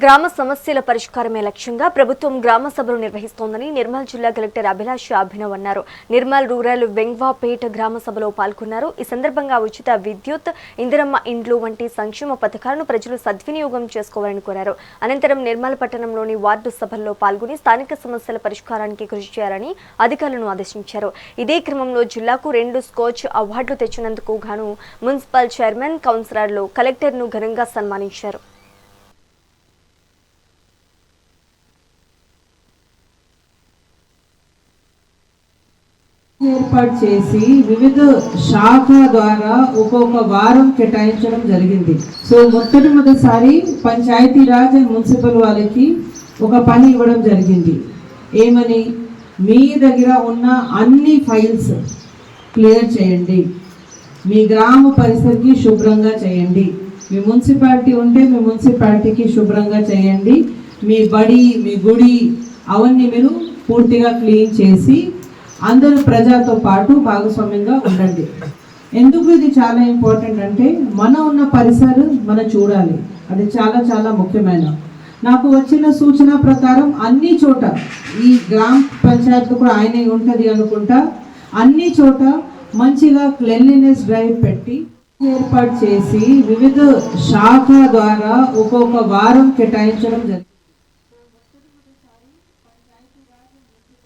గ్రామ సమస్యల పరిష్కారమే లక్ష్యంగా ప్రభుత్వం గ్రామ సభలు నిర్వహిస్తోందని నిర్మల్ జిల్లా కలెక్టర్ అభిలాష్ అభినవ్ అన్నారు. నిర్మల్ రూరల్ వెంగ్వాపేట గ్రామ సభలో పాల్గొన్నారు. ఈ సందర్భంగా ఉచిత విద్యుత్, ఇందిరమ్మ ఇండ్లు వంటి సంక్షేమ పథకాలను ప్రజలు సద్వినియోగం చేసుకోవాలని కోరారు. అనంతరం నిర్మల్ పట్టణంలోని వార్డు సభల్లో పాల్గొని స్థానిక సమస్యల పరిష్కారానికి కృషి చేయాలని అధికారులను ఆదేశించారు. ఇదే క్రమంలో జిల్లాకు 2 స్కోచ్ అవార్డులు తెచ్చినందుకు గాను మున్సిపల్ చైర్మన్, కౌన్సిలర్లు కలెక్టర్ను ఘనంగా సన్మానించారు. ఏర్పాటు చేసి వివిధ శాఖ ద్వారా ఒక్కొక్క వారం కేటాయించడం జరిగింది. సో మొదటిసారి పంచాయతీరాజ్ అండ్ మున్సిపల్ వాళ్ళకి ఒక పని ఇవ్వడం జరిగింది. ఏమని, మీ దగ్గర ఉన్న అన్ని ఫైల్స్ క్లియర్ చేయండి, మీ గ్రామ పరిసరికి శుభ్రంగా చేయండి, మీ మున్సిపాలిటీ ఉంటే మీ మున్సిపాలిటీకి శుభ్రంగా చేయండి, మీ బడి, మీ గుడి అవన్నీ మీరు పూర్తిగా క్లీన్ చేసి అందరూ ప్రజలతో పాటు భాగస్వామ్యంగా ఉండండి. ఎందుకు ఇది చాలా ఇంపార్టెంట్ అంటే మన ఉన్న పరిసరం మనం చూడాలి. అది చాలా చాలా ముఖ్యమైన. నాకు వచ్చిన సూచన ప్రకారం అన్ని చోట ఈ గ్రామ పంచాయతీ కూడా ఆయనే ఉంటుంది అనుకుంటా, అన్ని చోట మంచిగా క్లెన్లీనెస్ డ్రైవ్ పెట్టి ఏర్పాటు చేసి వివిధ శాఖ ద్వారా ఒక్కొక్క వారం కేటాయించడం జరిగింది.